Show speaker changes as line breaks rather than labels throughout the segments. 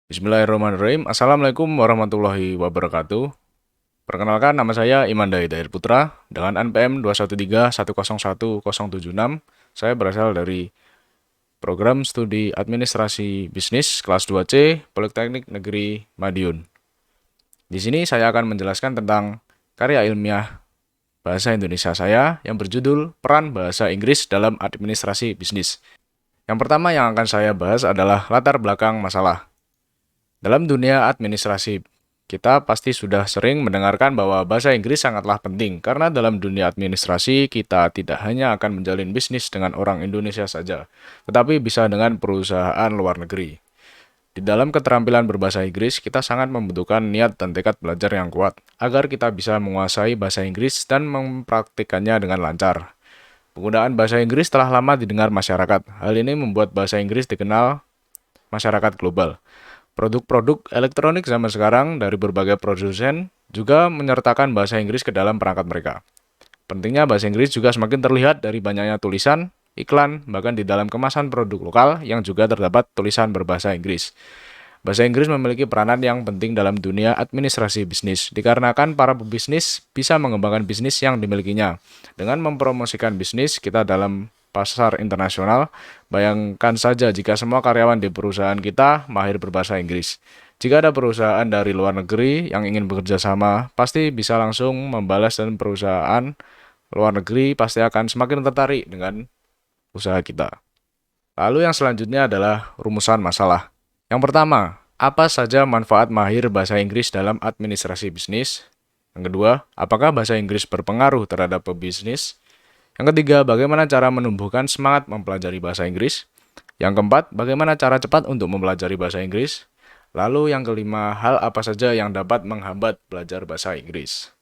Bismillahirrahmanirrahim. Assalamualaikum warahmatullahi wabarakatuh. Perkenalkan, nama saya Imanda Hidayat Putra dengan NPM 213101076. Saya berasal dari program studi Administrasi Bisnis kelas 2C Politeknik Negeri Madiun. Di sini saya akan menjelaskan tentang karya ilmiah bahasa Indonesia saya yang berjudul Peran Bahasa Inggris dalam Administrasi Bisnis. Yang pertama yang akan saya bahas adalah latar belakang masalah. Dalam dunia administrasi, kita pasti sudah sering mendengarkan bahwa bahasa Inggris sangatlah penting, karena dalam dunia administrasi kita tidak hanya akan menjalin bisnis dengan orang Indonesia saja, tetapi bisa dengan perusahaan luar negeri. Di dalam keterampilan berbahasa Inggris, kita sangat membutuhkan niat dan tekad belajar yang kuat, agar kita bisa menguasai bahasa Inggris dan mempraktikkannya dengan lancar. Penggunaan bahasa Inggris telah lama didengar masyarakat. Hal ini membuat bahasa Inggris dikenal masyarakat global. Produk-produk elektronik zaman sekarang dari berbagai produsen juga menyertakan bahasa Inggris ke dalam perangkat mereka. Pentingnya bahasa Inggris juga semakin terlihat dari banyaknya tulisan, iklan, bahkan di dalam kemasan produk lokal yang juga terdapat tulisan berbahasa Inggris. Bahasa Inggris memiliki peranan yang penting dalam dunia administrasi bisnis, dikarenakan para pebisnis bisa mengembangkan bisnis yang dimilikinya. Dengan mempromosikan bisnis kita dalam pasar internasional, bayangkan saja jika semua karyawan di perusahaan kita mahir berbahasa Inggris. Jika ada perusahaan dari luar negeri yang ingin bekerja sama, pasti bisa langsung membalas dan perusahaan luar negeri pasti akan semakin tertarik dengan usaha kita. Lalu yang selanjutnya adalah rumusan masalah. Yang pertama, apa saja manfaat mahir bahasa Inggris dalam administrasi bisnis? Yang kedua, apakah bahasa Inggris berpengaruh terhadap pebisnis? Yang ketiga, bagaimana cara menumbuhkan semangat mempelajari bahasa Inggris? Yang keempat, bagaimana cara cepat untuk mempelajari bahasa Inggris? Lalu yang kelima, hal apa saja yang dapat menghambat belajar bahasa Inggris?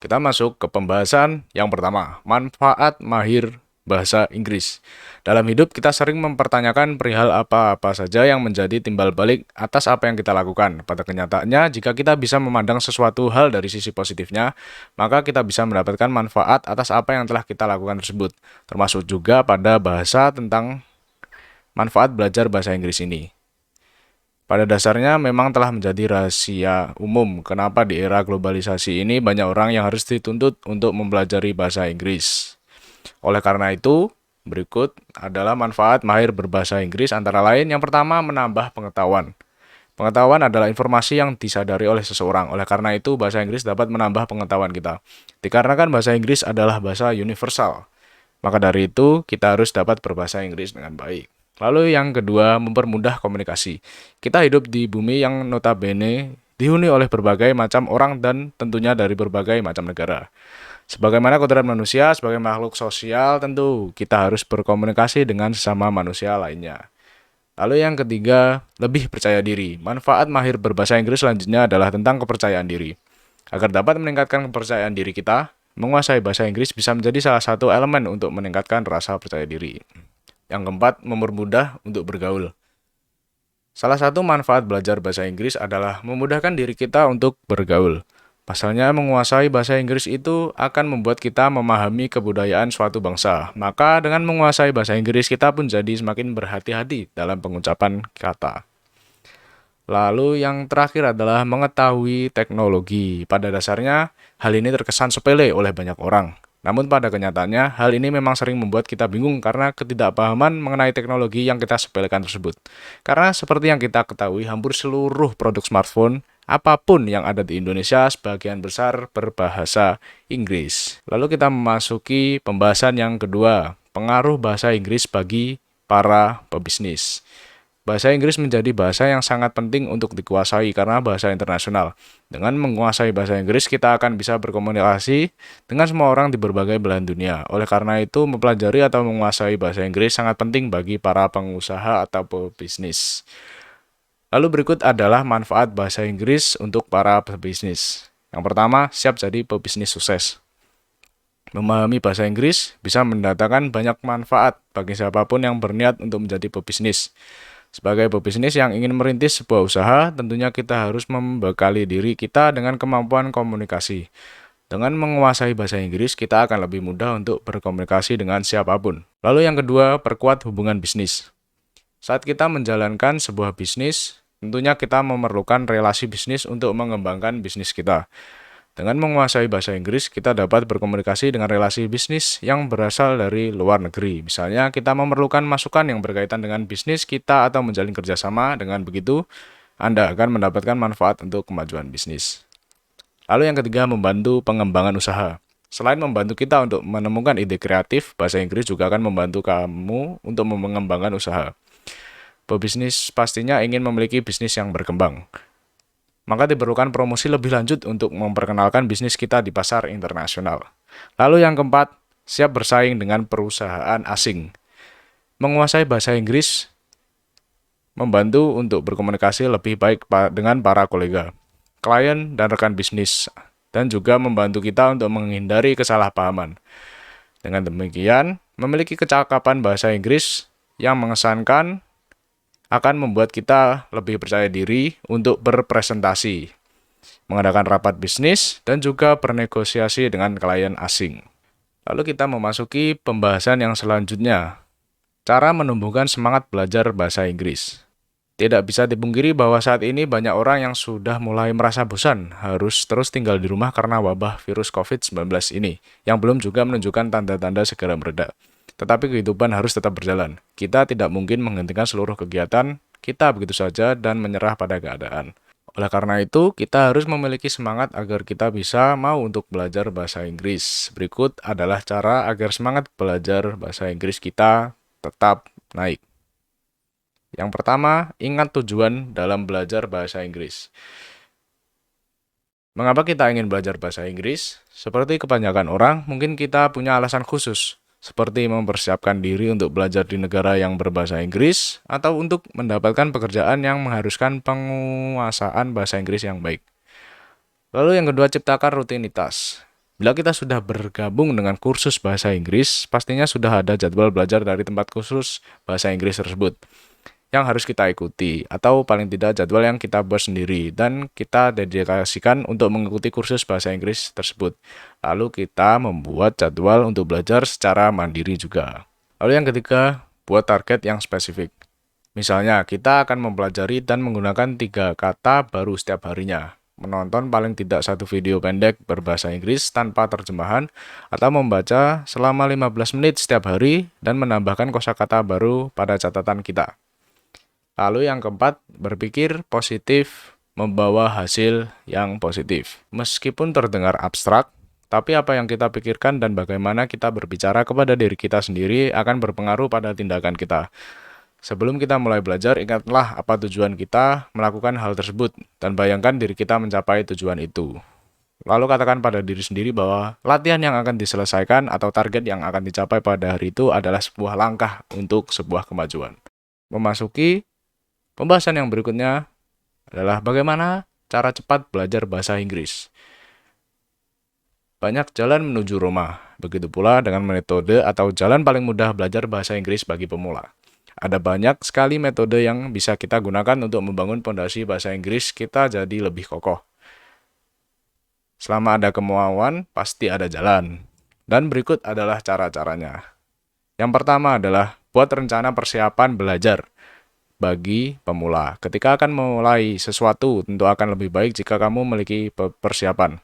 Kita masuk ke pembahasan yang pertama, manfaat mahir bahasa Inggris. Dalam hidup kita sering mempertanyakan perihal apa-apa saja yang menjadi timbal balik atas apa yang kita lakukan. Pada kenyataannya, jika kita bisa memandang sesuatu hal dari sisi positifnya, maka kita bisa mendapatkan manfaat atas apa yang telah kita lakukan tersebut. Termasuk juga pada bahasa tentang manfaat belajar bahasa Inggris ini. Pada dasarnya memang telah menjadi rahasia umum kenapa di era globalisasi ini banyak orang yang harus dituntut untuk mempelajari bahasa Inggris. Oleh karena itu, berikut adalah manfaat mahir berbahasa Inggris antara lain. Yang pertama, menambah pengetahuan. Pengetahuan adalah informasi yang disadari oleh seseorang. Oleh karena itu, bahasa Inggris dapat menambah pengetahuan kita. Dikarenakan bahasa Inggris adalah bahasa universal, maka dari itu kita harus dapat berbahasa Inggris dengan baik. Lalu yang kedua, mempermudah komunikasi. Kita hidup di bumi yang notabene dihuni oleh berbagai macam orang dan tentunya dari berbagai macam negara. Sebagaimana kodrat manusia, sebagai makhluk sosial, tentu kita harus berkomunikasi dengan sesama manusia lainnya. Lalu yang ketiga, lebih percaya diri. Manfaat mahir berbahasa Inggris selanjutnya adalah tentang kepercayaan diri. Agar dapat meningkatkan kepercayaan diri kita, menguasai bahasa Inggris bisa menjadi salah satu elemen untuk meningkatkan rasa percaya diri. Yang keempat, mempermudah untuk bergaul. Salah satu manfaat belajar bahasa Inggris adalah memudahkan diri kita untuk bergaul. Pasalnya, menguasai bahasa Inggris itu akan membuat kita memahami kebudayaan suatu bangsa. Maka, dengan menguasai bahasa Inggris, kita pun jadi semakin berhati-hati dalam pengucapan kata. Lalu yang terakhir adalah mengetahui teknologi. Pada dasarnya, hal ini terkesan sepele oleh banyak orang. Namun pada kenyataannya, hal ini memang sering membuat kita bingung karena ketidakpahaman mengenai teknologi yang kita sepelekan tersebut. Karena seperti yang kita ketahui, hampir seluruh produk smartphone, apapun yang ada di Indonesia, sebagian besar berbahasa Inggris. Lalu kita memasuki pembahasan yang kedua, pengaruh bahasa Inggris bagi para pebisnis. Bahasa Inggris menjadi bahasa yang sangat penting untuk dikuasai karena bahasa internasional. Dengan menguasai bahasa Inggris, kita akan bisa berkomunikasi dengan semua orang di berbagai belahan dunia. Oleh karena itu, mempelajari atau menguasai bahasa Inggris sangat penting bagi para pengusaha atau pebisnis. Lalu berikut adalah manfaat bahasa Inggris untuk para pebisnis. Yang pertama, siap jadi pebisnis sukses. Memahami bahasa Inggris bisa mendatangkan banyak manfaat bagi siapapun yang berniat untuk menjadi pebisnis. Sebagai pebisnis yang ingin merintis sebuah usaha, tentunya kita harus membekali diri kita dengan kemampuan komunikasi. Dengan menguasai bahasa Inggris, kita akan lebih mudah untuk berkomunikasi dengan siapapun. Lalu yang kedua, perkuat hubungan bisnis. Saat kita menjalankan sebuah bisnis, Tentunya kita memerlukan relasi bisnis untuk mengembangkan bisnis kita. Dengan menguasai bahasa Inggris, kita dapat berkomunikasi dengan relasi bisnis yang berasal dari luar negeri. Misalnya, kita memerlukan masukan yang berkaitan dengan bisnis kita atau menjalin kerjasama. Dengan begitu, Anda akan mendapatkan manfaat untuk kemajuan bisnis. Lalu yang ketiga, membantu pengembangan usaha. Selain membantu kita untuk menemukan ide kreatif, bahasa Inggris juga akan membantu kamu untuk mengembangkan usaha. Pebisnis pastinya ingin memiliki bisnis yang berkembang. Maka diperlukan promosi lebih lanjut untuk memperkenalkan bisnis kita di pasar internasional. Lalu yang keempat, siap bersaing dengan perusahaan asing. Menguasai bahasa Inggris membantu untuk berkomunikasi lebih baik dengan para kolega, klien, dan rekan bisnis, dan juga membantu kita untuk menghindari kesalahpahaman. Dengan demikian, memiliki kecakapan bahasa Inggris yang mengesankan akan membuat kita lebih percaya diri untuk berpresentasi, mengadakan rapat bisnis, dan juga bernegosiasi dengan klien asing. Lalu kita memasuki pembahasan yang selanjutnya, cara menumbuhkan semangat belajar bahasa Inggris. Tidak bisa dipungkiri bahwa saat ini banyak orang yang sudah mulai merasa bosan harus terus tinggal di rumah karena wabah virus COVID-19 ini, yang belum juga menunjukkan tanda-tanda segera mereda. Tetapi kehidupan harus tetap berjalan. Kita tidak mungkin menghentikan seluruh kegiatan kita begitu saja dan menyerah pada keadaan. Oleh karena itu, kita harus memiliki semangat agar kita bisa mau untuk belajar bahasa Inggris. Berikut adalah cara agar semangat belajar bahasa Inggris kita tetap naik. Yang pertama, ingat tujuan dalam belajar bahasa Inggris. Mengapa kita ingin belajar bahasa Inggris? Seperti kebanyakan orang, mungkin kita punya alasan khusus, seperti mempersiapkan diri untuk belajar di negara yang berbahasa Inggris, atau untuk mendapatkan pekerjaan yang mengharuskan penguasaan bahasa Inggris yang baik. Lalu yang kedua, ciptakan rutinitas. Bila kita sudah bergabung dengan kursus bahasa Inggris, pastinya sudah ada jadwal belajar dari tempat kursus bahasa Inggris tersebut yang harus kita ikuti, atau paling tidak jadwal yang kita buat sendiri dan kita dedikasikan untuk mengikuti kursus bahasa Inggris tersebut. Lalu kita membuat jadwal untuk belajar secara mandiri juga. Lalu yang ketiga, buat target yang spesifik. Misalnya, kita akan mempelajari dan menggunakan 3 kata baru setiap harinya, menonton paling tidak 1 video pendek berbahasa Inggris tanpa terjemahan, atau membaca selama 15 menit setiap hari dan menambahkan kosakata baru pada catatan kita. Lalu yang keempat, berpikir positif membawa hasil yang positif. Meskipun terdengar abstrak, tapi apa yang kita pikirkan dan bagaimana kita berbicara kepada diri kita sendiri akan berpengaruh pada tindakan kita. Sebelum kita mulai belajar, ingatlah apa tujuan kita melakukan hal tersebut dan bayangkan diri kita mencapai tujuan itu. Lalu katakan pada diri sendiri bahwa latihan yang akan diselesaikan atau target yang akan dicapai pada hari itu adalah sebuah langkah untuk sebuah kemajuan. Memasuki pembahasan yang berikutnya adalah bagaimana cara cepat belajar bahasa Inggris. Banyak jalan menuju Roma, begitu pula dengan metode atau jalan paling mudah belajar bahasa Inggris bagi pemula. Ada banyak sekali metode yang bisa kita gunakan untuk membangun fondasi bahasa Inggris kita jadi lebih kokoh. Selama ada kemauan, pasti ada jalan. Dan berikut adalah cara-caranya. Yang pertama adalah buat rencana persiapan belajar bagi pemula. Ketika akan memulai sesuatu, tentu akan lebih baik jika kamu memiliki persiapan.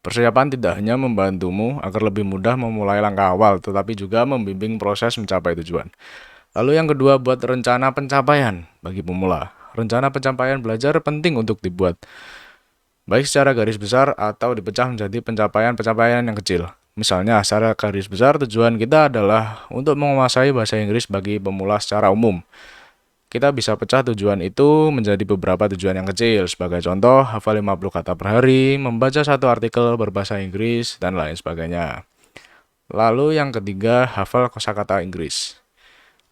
Persiapan tidak hanya membantumu agar lebih mudah memulai langkah awal, tetapi juga membimbing proses mencapai tujuan. Lalu yang kedua, buat rencana pencapaian bagi pemula. Rencana pencapaian belajar penting untuk dibuat, baik secara garis besar atau dipecah menjadi pencapaian-pencapaian yang kecil. Misalnya, secara garis besar tujuan kita adalah untuk menguasai bahasa Inggris bagi pemula secara umum. Kita bisa pecah tujuan itu menjadi beberapa tujuan yang kecil. Sebagai contoh, hafal 50 kata per hari, membaca 1 artikel berbahasa Inggris, dan lain sebagainya. Lalu yang ketiga, hafal kosakata Inggris.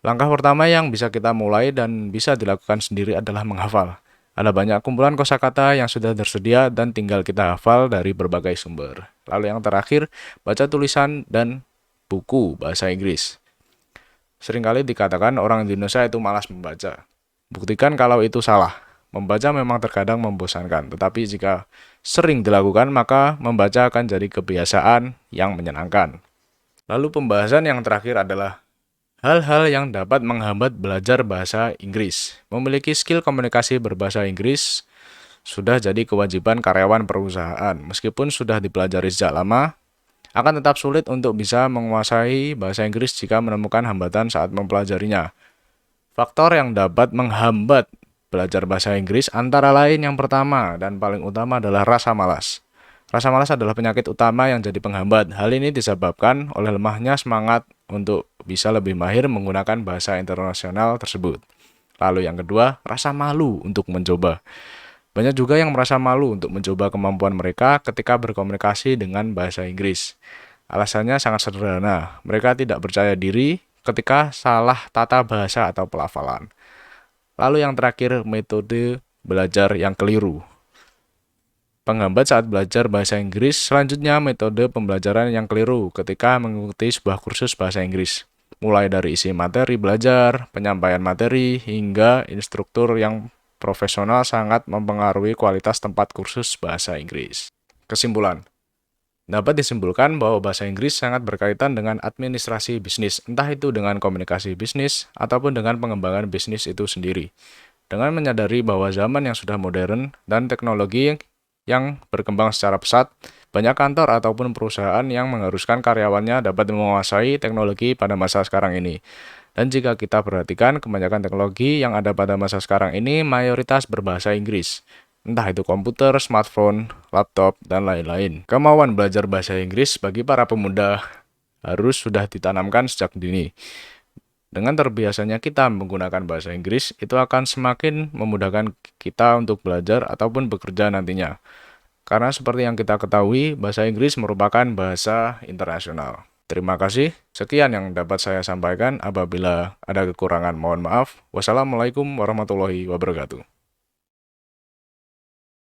Langkah pertama yang bisa kita mulai dan bisa dilakukan sendiri adalah menghafal. Ada banyak kumpulan kosakata yang sudah tersedia dan tinggal kita hafal dari berbagai sumber. Lalu yang terakhir, baca tulisan dan buku bahasa Inggris. Seringkali dikatakan orang Indonesia itu malas membaca. Buktikan kalau itu salah. Membaca memang terkadang membosankan, tetapi jika sering dilakukan maka membaca akan jadi kebiasaan yang menyenangkan. Lalu pembahasan yang terakhir adalah Hal-hal yang dapat menghambat belajar bahasa Inggris. Memiliki skill komunikasi berbahasa Inggris sudah jadi kewajiban karyawan perusahaan. Meskipun sudah dipelajari sejak lama, akan tetap sulit untuk bisa menguasai bahasa Inggris jika menemukan hambatan saat mempelajarinya. Faktor yang dapat menghambat belajar bahasa Inggris antara lain yang pertama dan paling utama adalah rasa malas. Rasa malas adalah penyakit utama yang jadi penghambat. Hal ini disebabkan oleh lemahnya semangat untuk bisa lebih mahir menggunakan bahasa internasional tersebut. Lalu yang kedua, rasa malu untuk mencoba. Banyak juga yang merasa malu untuk mencoba kemampuan mereka ketika berkomunikasi dengan bahasa Inggris. Alasannya sangat sederhana, mereka tidak percaya diri ketika salah tata bahasa atau pelafalan. Lalu yang terakhir, metode belajar yang keliru. Penghambat saat belajar bahasa Inggris, selanjutnya metode pembelajaran yang keliru ketika mengikuti sebuah kursus bahasa Inggris. Mulai dari isi materi belajar, penyampaian materi, hingga instruktur yang profesional sangat mempengaruhi kualitas tempat kursus bahasa Inggris. Kesimpulan, dapat disimpulkan bahwa bahasa Inggris sangat berkaitan dengan administrasi bisnis, entah itu dengan komunikasi bisnis ataupun dengan pengembangan bisnis itu sendiri. Dengan menyadari bahwa zaman yang sudah modern dan teknologi yang berkembang secara pesat, banyak kantor ataupun perusahaan yang mengharuskan karyawannya dapat menguasai teknologi pada masa sekarang ini. Dan jika kita perhatikan, kebanyakan teknologi yang ada pada masa sekarang ini mayoritas berbahasa Inggris. Entah itu komputer, smartphone, laptop, dan lain-lain. Kemauan belajar bahasa Inggris bagi para pemuda harus sudah ditanamkan sejak dini. Dengan terbiasanya kita menggunakan bahasa Inggris, itu akan semakin memudahkan kita untuk belajar ataupun bekerja nantinya. Karena seperti yang kita ketahui, bahasa Inggris merupakan bahasa internasional. Terima kasih. Sekian yang dapat saya sampaikan. Apabila ada kekurangan, mohon maaf. Wassalamualaikum warahmatullahi wabarakatuh.